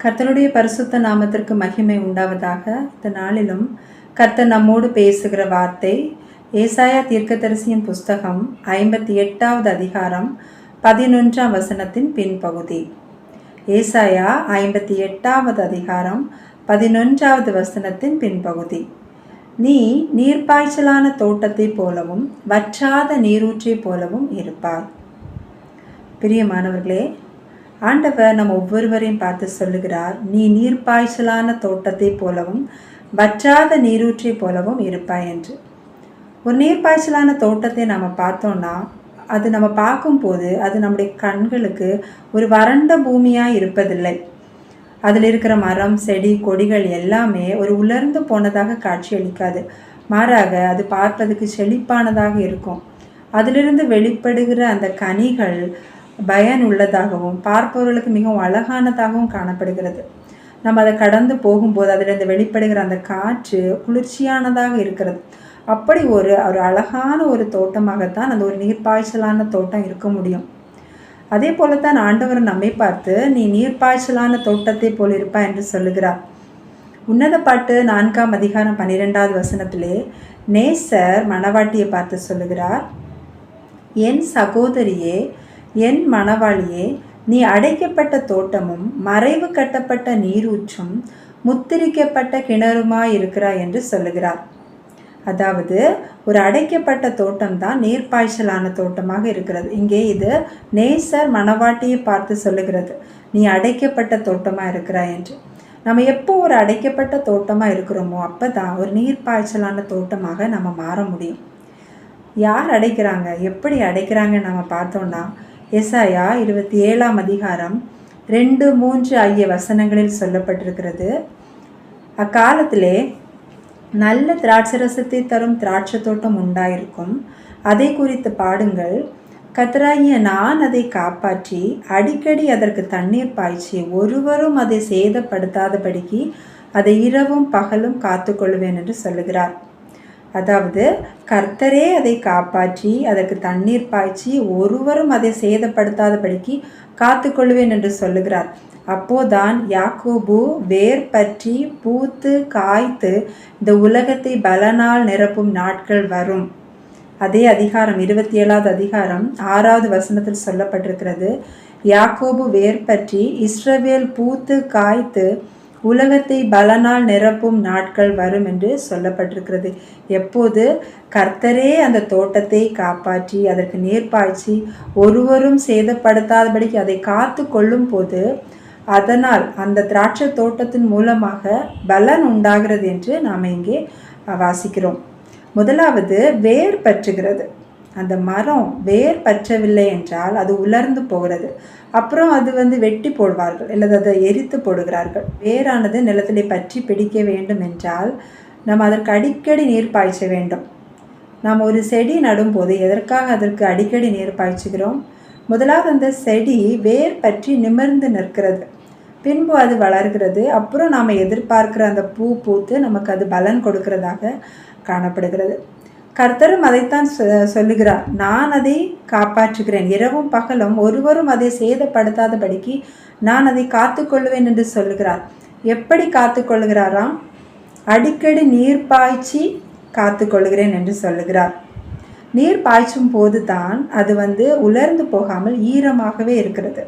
கர்த்தருடைய பரிசுத்த நாமத்திற்கு மகிமை உண்டாவதாக. இந்த நாளிலும் கர்த்தர் நம்மோடு பேசுகிற வார்த்தை ஏசாயா தீர்க்கதரிசியின் புஸ்தகம் 58வது அதிகாரம் 11ஆம் வசனத்தின் பின்பகுதி. ஏசாயா 58வது அதிகாரம் 11வது வசனத்தின் பின்பகுதி. நீ நீர்ப்பாய்ச்சலான தோட்டத்தை போலவும் வற்றாத நீரூற்றை போலவும் இருப்பாய். பிரியமானவர்களே, ஆண்டவர் நம்ம ஒவ்வொருவரையும் பார்த்து சொல்லுகிறார், நீ நீர்ப்பாய்ச்சலான தோட்டத்தை போலவும் வற்றாத நீரூற்றை போலவும் இருப்பாய் என்று. ஒரு நீர்ப்பாய்ச்சலான தோட்டத்தை நம்ம பார்த்தோம்னா அது நம்ம பார்க்கும்போது அது நம்முடைய கண்களுக்கு ஒரு வறண்ட பூமியாக இருப்பதில்லை. அதில் இருக்கிற மரம் செடி கொடிகள் எல்லாமே ஒரு உலர்ந்து போனதாக காட்சியளிக்காது. மாறாக அது பார்ப்பதற்கு செழிப்பானதாக இருக்கும். அதிலிருந்து வெளிப்படுகிற அந்த கனிகள் பயன் உள்ளதாகவும் பார்ப்பவர்களுக்கு மிகவும் அழகானதாகவும் காணப்படுகிறது. நம்ம அதை கடந்து போகும்போது அதிலிருந்து வெளிப்படுகிற அந்த காற்று குளிர்ச்சியானதாக இருக்கிறது. அப்படி ஒரு அழகான ஒரு தோட்டமாகத்தான் அந்த ஒரு நீர்ப்பாய்ச்சலான தோட்டம் இருக்க முடியும். அதே போலத்தான் ஆண்டவர் நம்மை பார்த்து நீ நீர்ப்பாய்ச்சலான தோட்டத்தை போல் இருப்பா என்று சொல்லுகிறார். உன்னத பாட்டு 4ஆம் அதிகாரம் 12வது வசனத்திலே நேசர் மணவாட்டியை பார்த்து சொல்லுகிறார், என் சகோதரியே, என் மணவாளியே, நீ அடைக்கப்பட்ட தோட்டமும் மறைவு கட்டப்பட்ட நீரூற்றும் முத்திரிக்கப்பட்ட கிணறுமாய் இருக்கிறாய் என்று சொல்லுகிறார். அதாவது ஒரு அடைக்கப்பட்ட தோட்டம் தான் நீர்ப்பாய்ச்சலான தோட்டமாக இருக்கிறது. இங்கே இது நேசர் மணவாட்டியை பார்த்து சொல்லுகிறது, நீ அடைக்கப்பட்ட தோட்டமாக இருக்கிறாய் என்று. நம்ம எப்போ ஒரு அடைக்கப்பட்ட தோட்டமாக இருக்கிறோமோ அப்போ தான் ஒரு நீர்ப்பாய்ச்சலான தோட்டமாக நம்ம மாற முடியும். யார் அடைக்கிறாங்க, எப்படி அடைக்கிறாங்க நம்ம பார்த்தோம்னா ஏசாயா 27ஆம் அதிகாரம் 2, 3 ஆகிய வசனங்களில் சொல்லப்பட்டிருக்கிறது. அக்காலத்திலே நல்ல திராட்சரசத்தை தரும் திராட்சை தோட்டம் உண்டாயிருக்கும், அதை குறித்து பாடுங்கள். கர்த்தராகிய நான் அதை காப்பாற்றி அடிக்கடி அதற்கு தண்ணீர் பாய்ச்சி ஒருவரும் அதை சேதப்படுத்தாதபடிக்கு அதை இரவும் பகலும் காத்து கொள்வேன் என்று சொல்லுகிறார். அதாவது கர்த்தரே அதை காப்பாற்றி அதற்கு தண்ணீர் பாய்ச்சி ஒருவரும் அதை சேதப்படுத்தாதபடிக்கு காத்து கொள்வேன் என்று சொல்லுகிறார். அப்போதான் யாக்கோபு வேர் பற்றி பூத்து காய்த்து இந்த உலகத்தை பலனால் நிரப்பும் நாட்கள் வரும். அதே அதிகாரம் 27வது அதிகாரம் 6வது வசனத்தில் சொல்லப்பட்டிருக்கிறது, யாக்கோபு வேர் பற்றி இஸ்ரவேல் பூத்து காய்த்து உலகத்தை பலனால் நிரப்பும் நாட்கள் வரும் என்று சொல்லப்பட்டிருக்கிறது. எப்போது கர்த்தரே அந்த தோட்டத்தை காப்பாற்றி அதற்கு நீர் பாய்ச்சி ஒருவரும் சேதப்படுத்தாதபடிக்கு அதை காத்து கொள்ளும் போது அதனால் அந்த திராட்சை தோட்டத்தின் மூலமாக பலன் உண்டாகிறது என்று நாம் இங்கே வாசிக்கிறோம். முதலாவது வேர் பற்றுகிறது. அந்த மரம் வேர் பற்றவில்லை என்றால் அது உலர்ந்து போகிறது. அப்புறம் அது வெட்டி போடுவார்கள் அல்லது அதை எரித்து போடுகிறார்கள். வேரானது நிலத்திலே பற்றி பிடிக்க வேண்டும் என்றால் நம்ம அதற்கு அடிக்கடி நீர் பாய்ச்ச வேண்டும். நாம் ஒரு செடி நடும்போது எதற்காக அதற்கு அடிக்கடி நீர் பாய்ச்சுகிறோம்? முதலாவது அந்த செடி வேர் பற்றி நிமிர்ந்து நிற்கிறது, பின்பு அது வளர்கிறது. அப்புறம் நாம் எதிர்பார்க்கிற அந்த பூ பூத்து நமக்கு அது பலன் கொடுக்கிறதாக காணப்படுகிறது. கர்த்தரும் அதைத்தான் சொல்லுகிறார், நான் அதை காப்பாற்றுகிறேன், இரவும் பகலும் ஒருவரும் அதை சேதப்படுத்தாதபடிக்கு நான் அதை காத்து கொள்ளுவேன் என்று சொல்லுகிறார். எப்படி காத்து கொள்ளுகிறாராம்? அடிக்கடி நீர் பாய்ச்சி காத்து கொள்ளுகிறேன் என்று சொல்லுகிறார். நீர் பாய்ச்சும் போது தான் அது உலர்ந்து போகாமல் ஈரமாகவே இருக்கிறது.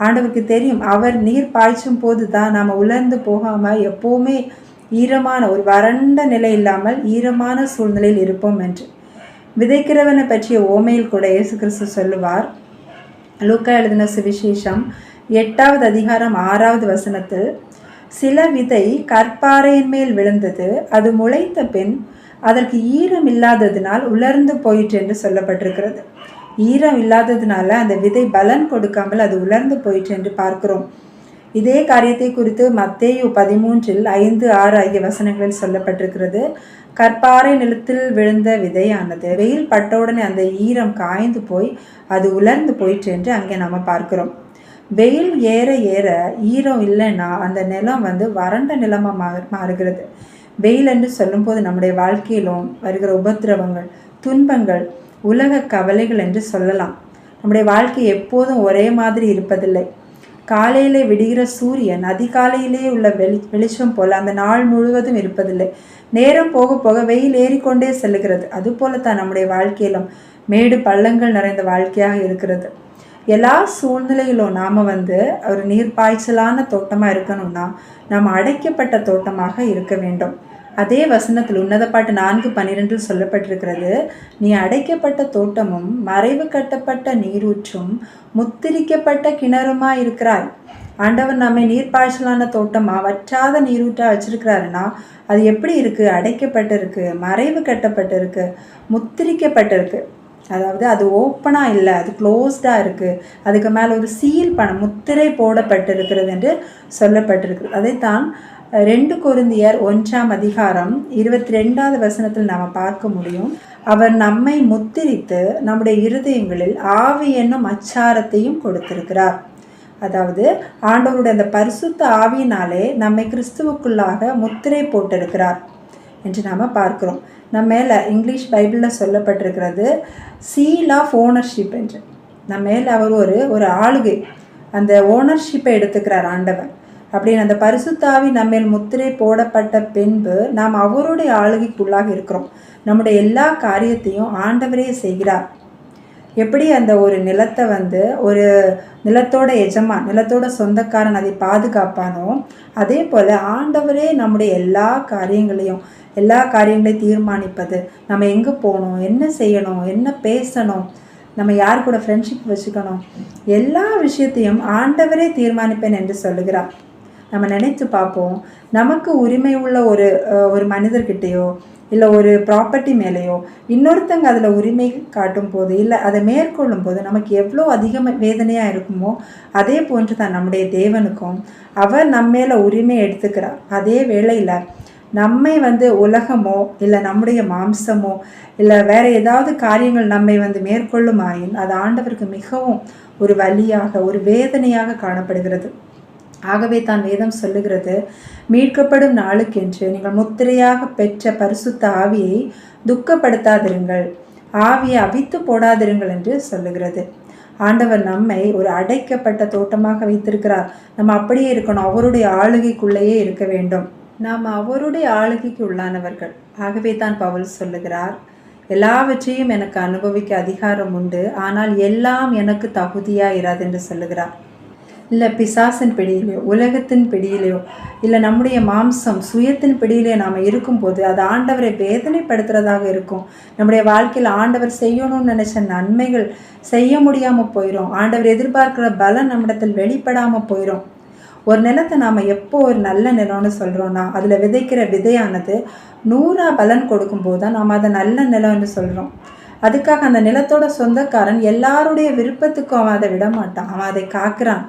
ஆண்டவருக்கு தெரியும், அவர் நீர் பாய்ச்சும் போது தான் நாம் உலர்ந்து போகாமல் எப்போவுமே ஈரமான ஒரு வறண்ட நிலை இல்லாமல் ஈரமான சூழ்நிலையில் இருப்போம் என்று. விதைக்கிறவனை பற்றிய ஓமையில் கூட இயேசு கிறிஸ்து சொல்லுவார். லூக்கா எழுதின சுவிசேஷம் 8வது அதிகாரம் 6வது வசனத்தில், சில விதை கற்பாறையின் மேல் விழுந்தது, அது முளைத்த பின் அதற்கு ஈரம் இல்லாததினால் உலர்ந்து போயிற்று என்று சொல்லப்பட்டிருக்கிறது. ஈரம் இல்லாததுனால அந்த விதை பலன் கொடுக்காமல் அது உலர்ந்து போயிற்று என்று பார்க்கிறோம். இதே காரியத்தை குறித்து மத்தேயு 13 5, 6 ஆகிய வசனங்களில் சொல்லப்பட்டிருக்கிறது. கற்பாறை நிலத்தில் விழுந்த விதையானது வெயில் பட்டவுடனே அந்த ஈரம் காய்ந்து போய் அது உலர்ந்து போயிற்று என்று அங்கே நம்ம பார்க்கிறோம். வெயில் ஏற ஏற ஈரம் இல்லைன்னா அந்த நிலம் வறண்ட நிலமாக மாறுகிறது. வெயில் என்று சொல்லும்போது நம்முடைய வாழ்க்கையிலும் வருகிற உபத்திரவங்கள், துன்பங்கள், உலக கவலைகள் என்று சொல்லலாம். நம்முடைய வாழ்க்கை எப்போதும் ஒரே மாதிரி இருப்பதில்லை. காலையிலே விடுகிற சூரியன் அதிகாலையிலே உள்ள வெளிச்சம் போல அந்த நாள் முழுவதும் இருப்பதில்லை. நேரம் போக போக வெயில் ஏறிக்கொண்டே செல்லுகிறது. அதுபோல தான் நம்முடைய வாழ்க்கையிலும் மேடு பள்ளங்கள் நிறைந்த வாழ்க்கையாக இருக்கிறது. எல்லா சூழ்நிலையிலும் நாம் ஒரு நீர்ப்பாய்ச்சலான தோட்டமாக இருக்கணும்னா நாம் அடைக்கப்பட்ட தோட்டமாக இருக்க வேண்டும். அதே வசனத்தில் உன்னத பாட்டு 4:12 சொல்லப்பட்டிருக்கிறது, நீ அடைக்கப்பட்ட தோட்டமும் மறைவு கட்டப்பட்ட நீரூற்றும் முத்திரிக்கப்பட்ட கிணறுமா இருக்கிறாய். ஆண்டவர் நம்மை நீர்ப்பாய்ச்சலான தோட்டமா வற்றாத நீரூற்றா வச்சிருக்கிறாருன்னா அது எப்படி இருக்கு? அடைக்கப்பட்டிருக்கு, மறைவு கட்டப்பட்டிருக்கு, முத்திரிக்கப்பட்டிருக்கு. அதாவது அது ஓப்பனாக இல்லை, அது க்ளோஸ்டாக இருக்குது. அதுக்கு மேலே ஒரு சீல் முத்திரை போடப்பட்டிருக்கிறது என்று சொல்லப்பட்டிருக்கு. அதைத்தான் 2 கொரிந்தியர் 1:22 வசனத்தில் நாம் பார்க்க முடியும். அவர் நம்மை முத்திரித்து நம்முடைய இருதயங்களில் ஆவி என்னும் அச்சாரத்தையும் கொடுத்திருக்கிறார். அதாவது ஆண்டவருடைய அந்த பரிசுத்த ஆவியினாலே நம்மை கிறிஸ்துவுக்குள்ளாக முத்திரை போட்டிருக்கிறார் என்று நாம் பார்க்கிறோம். நம்ம மேலே இங்கிலீஷ் பைபிளில் சொல்லப்பட்டிருக்கிறது சீல் ஆஃப் ஓனர்ஷிப் என்று. நம்ம மேலே அவர் ஒரு ஆளுகை, அந்த ஓனர்ஷிப்பை எடுத்துக்கிறார் ஆண்டவர். அப்படின்னு அந்த பரிசுத்தாவி நம்மேல் முத்திரை போடப்பட்ட பின்பு நாம் அவருடைய ஆளுகைக்குள்ளாக இருக்கிறோம். நம்முடைய எல்லா காரியத்தையும் ஆண்டவரே செய்கிறார். எப்படி அந்த ஒரு நிலத்தை ஒரு நிலத்தோட எஜமான், நிலத்தோட சொந்தக்காரன் அதை பாதுகாப்பானோ, அதே போல் ஆண்டவரே நம்முடைய எல்லா காரியங்களையும் தீர்மானிப்பது, நம்ம எங்கே போகணும், என்ன செய்யணும், என்ன பேசணும், நம்ம யார் கூட ஃப்ரெண்ட்ஷிப் வச்சுக்கணும், எல்லா விஷயத்தையும் ஆண்டவரே தீர்மானிப்பேன் என்று சொல்லுகிறார். நம்ம நினைத்து பார்ப்போம், நமக்கு உரிமை உள்ள ஒரு மனிதர்கிட்டையோ இல்லை ஒரு ப்ராப்பர்ட்டி மேலேயோ இன்னொருத்தங்க அதில் உரிமை காட்டும் போது இல்லை அதை மேற்கொள்ளும் போது நமக்கு எவ்வளோ அதிகமாக வேதனையாக இருக்குமோ, அதே போன்று தான் நம்முடைய தேவனுக்கும் அவர் நம்ம மேலே உரிமை எடுத்துக்கிறார். அதே வேளையில் நம்மை உலகமோ இல்லை நம்முடைய மாம்சமோ இல்லை வேறு ஏதாவது காரியங்கள் நம்மை மேற்கொள்ளுமாயின் அது ஆண்டவருக்கு மிகவும் ஒரு வலியாக, ஒரு வேதனையாக காணப்படுகிறது. ஆகவே தான் வேதம் சொல்லுகிறது, மீட்கப்படும் நாளுக்கென்று நீங்கள் முத்திரையாக பெற்ற பரிசுத்த ஆவியை துக்கப்படுத்தாதிருங்கள், ஆவியை அவித்து போடாதிருங்கள் என்று சொல்லுகிறது. ஆண்டவர் நம்மை ஒரு அடைக்கப்பட்ட தோட்டமாக வைத்திருக்கிறார். நம்ம அப்படியே இருக்கணும், அவருடைய ஆளுகைக்குள்ளேயே இருக்க வேண்டும். நாம் அவருடைய ஆளுகைக்கு உள்ளானவர்கள். ஆகவே தான் பவுல் சொல்லுகிறார், எல்லாவற்றையும் எனக்கு அனுபவிக்க அதிகாரம் உண்டு, ஆனால் எல்லாம் எனக்கு தகுதியாக இராது என்று சொல்லுகிறார். இல்லை பிசாசின் பிடியிலையோ உலகத்தின் பிடியிலையோ இல்லை நம்முடைய மாம்சம் சுயத்தின் பிடியிலே நாம் இருக்கும்போது அது ஆண்டவரை வேதனைப்படுத்துகிறதாக இருக்கும். நம்முடைய வாழ்க்கையில் ஆண்டவர் செய்யணும்னு நினச்ச நன்மைகள் செய்ய முடியாமல் போயிடும். ஆண்டவர் எதிர்பார்க்கிற பலன் நம்மிடத்தில் வெளிப்படாமல் போயிடும். ஒரு நிலத்தை நாம் எப்போ ஒரு நல்ல நிலம்னு சொல்கிறோன்னா அதில் விதைக்கிற விதையானது 100 பலன் கொடுக்கும்போது தான் நாம் அதை நல்ல நிலம்னு சொல்கிறோம். அதுக்காக அந்த நிலத்தோட சொந்தக்காரன் எல்லாருடைய விருப்பத்துக்கும் அவன் அதை விட மாட்டான். அவன் அதை காக்கிறான்,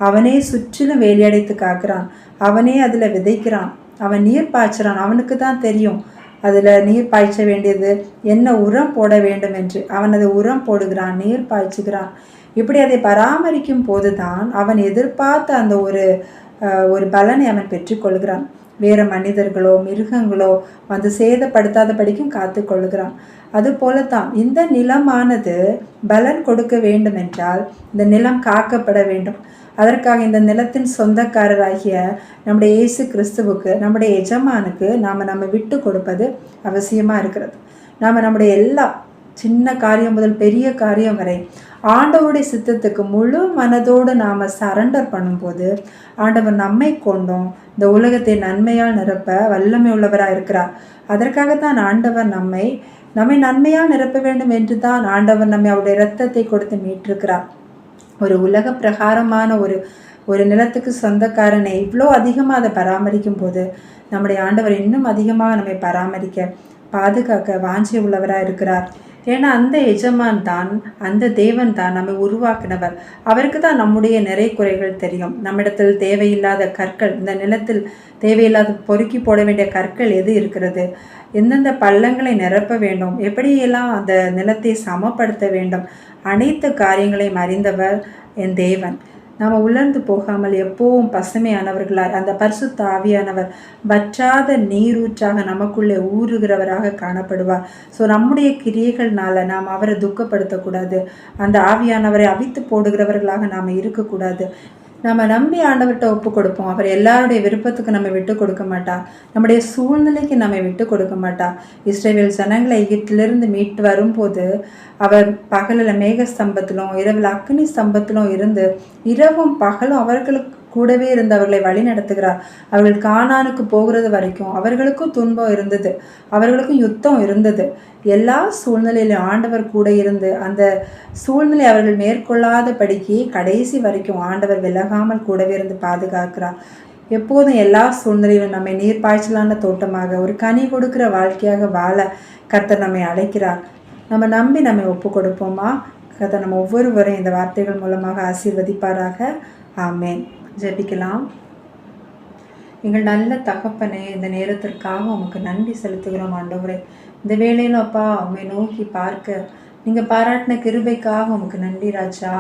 அவனே சுற்றிலும் வேலியடைத்து காக்கிறான், அவனே அதில் விதைக்கிறான், அவன் நீர் பாய்ச்சுறான். அவனுக்கு தான் தெரியும் அதில் நீர் பாய்ச்ச வேண்டியது, என்ன உரம் போட வேண்டும் என்று. அவன் அதை உரம் போடுகிறான், நீர் பாய்ச்சுகிறான். இப்படி அதை பராமரிக்கும் போது தான் அவன் எதிர்பார்த்த அந்த ஒரு பலனை அவன் பெற்றுக்கொள்கிறான். வேறு மனிதர்களோ மிருகங்களோ சேதப்படுத்தாதபடிக்கும் காத்து கொள்கிறான். அதுபோலத்தான் இந்த நிலமானது பலன் கொடுக்க வேண்டும் என்றால் இந்த நிலம் காக்கப்பட வேண்டும். அதற்காக இந்த நிலத்தின் சொந்தக்காரராகிய நம்முடைய இயேசு கிறிஸ்துவுக்கு, நம்முடைய எஜமானுக்கு நம்ம விட்டு கொடுப்பது அவசியமாக இருக்கிறது. நம்முடைய எல்லா சின்ன காரியம் முதல் பெரிய காரியம் வரை ஆண்டவருடைய சித்தத்துக்கு முழு மனதோடு நாம் சரண்டர் பண்ணும்போது ஆண்டவர் நம்மை கொண்டும் இந்த உலகத்தை நன்மையால் நிரப்ப வல்லமை உள்ளவராக இருக்கிறார். அதற்காகத்தான் ஆண்டவர் நம்மை நன்மையால் நிரப்ப வேண்டும் என்று தான் ஆண்டவர் நம்மை அவருடைய இரத்தத்தை கொடுத்து மீட்டிருக்கிறார். ஒரு உலக பிரகாரமான ஒரு நிலத்துக்கு சொந்தக்காரனை இவ்வளோ அதிகமாக அதை பராமரிக்கும் போது நம்முடைய ஆண்டவர் இன்னும் அதிகமாக நம்மை பராமரிக்க பாதுகாக்க வாஞ்சி உள்ளவராக இருக்கிறார். ஏன்னா அந்த எஜமான் தான், அந்த தேவன் தான் நம்மை உருவாக்கினவர். அவருக்கு தான் நம்முடைய நிறை குறைகள் தெரியும். நம்மிடத்தில் தேவையில்லாத கற்கள், இந்த நிலத்தில் தேவையில்லாத பொறுக்கி போட வேண்டிய கற்கள் எது இருக்கிறது, எந்தெந்த பள்ளங்களை நிரப்ப வேண்டும், எப்படியெல்லாம் அந்த நிலத்தை சமப்படுத்த வேண்டும், அனைத்து காரியங்களையும் அறிந்தவர் என் தேவன். நாம் உலர்ந்து போகாமல் எப்போவும் பசுமையானவர்களாய் அந்த பரிசுத்த ஆவியானவர் வற்றாத நீரூற்றாக நமக்குள்ளே ஊறுகிறவராக காணப்படுவார். ஸோ நம்முடைய கிரியைகள்னால நாம் அவரை துக்கப்படுத்தக்கூடாது, அந்த ஆவியானவரை அவித்து போடுகிறவர்களாக நாம் இருக்கக்கூடாது. நம்ம நம்பி ஆண்டவர்கிட்ட ஒப்பு கொடுப்போம். அவர் எல்லாருடைய விருப்பத்துக்கு நம்ம விட்டு கொடுக்க மாட்டார். நம்முடைய சூழ்நிலைக்கு நம்ம விட்டு கொடுக்க மாட்டார். இஸ்ரவேல் ஜனங்களை எகிப்திலிருந்து மீட்டு வரும்போது அவர் பகலில் மேக ஸ்தம்பத்திலும் இரவில் அக்னி ஸ்தம்பத்திலும் இருந்து இரவும் பகலும் அவர்களுக்கு கூடவே இருந்து அவர்களை வழி நடத்துகிறார். அவர்கள் கானானுக்கு போகிறது வரைக்கும் அவர்களுக்கும் துன்பம் இருந்தது, அவர்களுக்கும் யுத்தம் இருந்தது. எல்லா சூழ்நிலையிலும் ஆண்டவர் கூட இருந்து அந்த சூழ்நிலை அவர்கள் மேற்கொள்ளாதபடிக்கு கடைசி வரைக்கும் ஆண்டவர் விலகாமல் கூடவே இருந்து பாதுகாக்கிறார். எப்போதும் எல்லா சூழ்நிலையிலும் நம்மை நீர்ப்பாய்ச்சலான தோட்டமாக ஒரு கனி கொடுக்கிற வாழ்க்கையாக வாழ கர்த்தர் நம்மை அழைக்கிறார். நம்ம நம்பி நம்மை ஒப்பு கொடுப்போமா? கர்த்தர் நம்ம ஒவ்வொருவரையும் இந்த வார்த்தைகள் மூலமாக ஆசீர்வதிப்பாராக. ஆமேன். ஜெபிக்கலாம். எங்கள் நல்ல தகப்பனே, இந்த நேரத்திற்காக உமக்கு நன்றி செலுத்துகிறோம் ஆண்டவரே. இந்த வேளையிலும் அப்பா உம்மை நோக்கி பார்க்க நீங்கள் பாராட்டின கிருபைக்காக உமக்கு நன்றி ராஜா.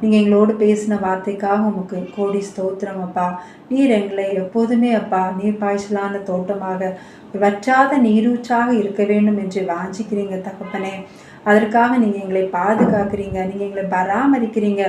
நீங்கள் எங்களோடு பேசின வார்த்தைக்காக உமக்கு கோடி ஸ்தோத்திரம் அப்பா. நீர் எங்களை எப்போதுமே அப்பா நீர் பாய்ச்சலான தோட்டமாக வற்றாத நீரூற்றாக இருக்க வேண்டும் என்று வாஞ்சிக்கிறீங்க தகப்பனே. அதற்காக நீங்கள் எங்களை பாதுகாக்கிறீங்க, நீங்கள் எங்களை பராமரிக்கிறீங்க.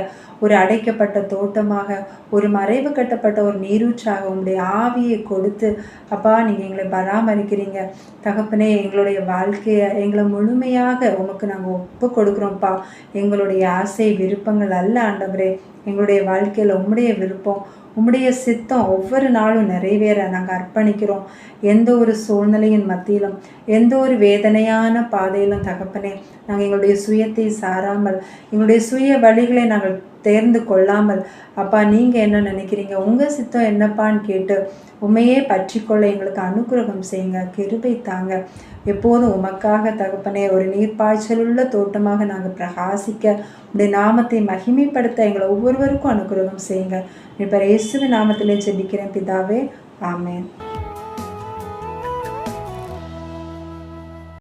ஒரு அடைக்கப்பட்ட தோட்டமாக, ஒரு மறைவு கட்டப்பட்ட ஒரு நீரூற்றாக உங்களுடைய ஆவியை கொடுத்து அப்பா நீங்கள் எங்களை பராமரிக்கிறீங்க தகப்பனே. எங்களுடைய வாழ்க்கையை எங்களை முழுமையாக உமக்கு நாங்கள் ஒப்பு கொடுக்குறோம்ப்பா. எங்களுடைய ஆசை விருப்பங்கள் அல்ல ஆண்டவரே, எங்களுடைய வாழ்க்கையில் உம்முடைய விருப்பம் உம்முடைய சித்தம் ஒவ்வொரு நாளும் நிறைவேற நாங்கள் அர்ப்பணிக்கிறோம். எந்த ஒரு சூழ்நிலையின் மத்தியிலும் எந்த ஒரு வேதனையான பாதையிலும் தகப்பனே நாங்கள் எங்களுடைய சுயத்தை சாராமல் எங்களுடைய சுய வழிகளை நாங்கள் தேர்ந்து கொள்ளாமல் அப்பா நீங்கள் என்ன நினைக்கிறீங்க, உங்கள் சித்தம் என்னப்பான்னு கேட்டு உண்மையே பற்றி கொள்ள எங்களுக்கு அனுகிரகம் செய்யுங்க, கிருபை தாங்க. எப்போதும் உமக்காக தகப்பனே ஒரு நீர்ப்பாய்ச்சலுள்ள தோட்டமாக நாங்கள் பிரகாசிக்க உடைய நாமத்தை மகிமைப்படுத்த எங்களை ஒவ்வொருவருக்கும் அனுகிரகம் செய்யுங்க. இப்போ இயேசுவின் நாமத்திலே ஜெபிக்கிறேன் பிதாவே. ஆமேன்.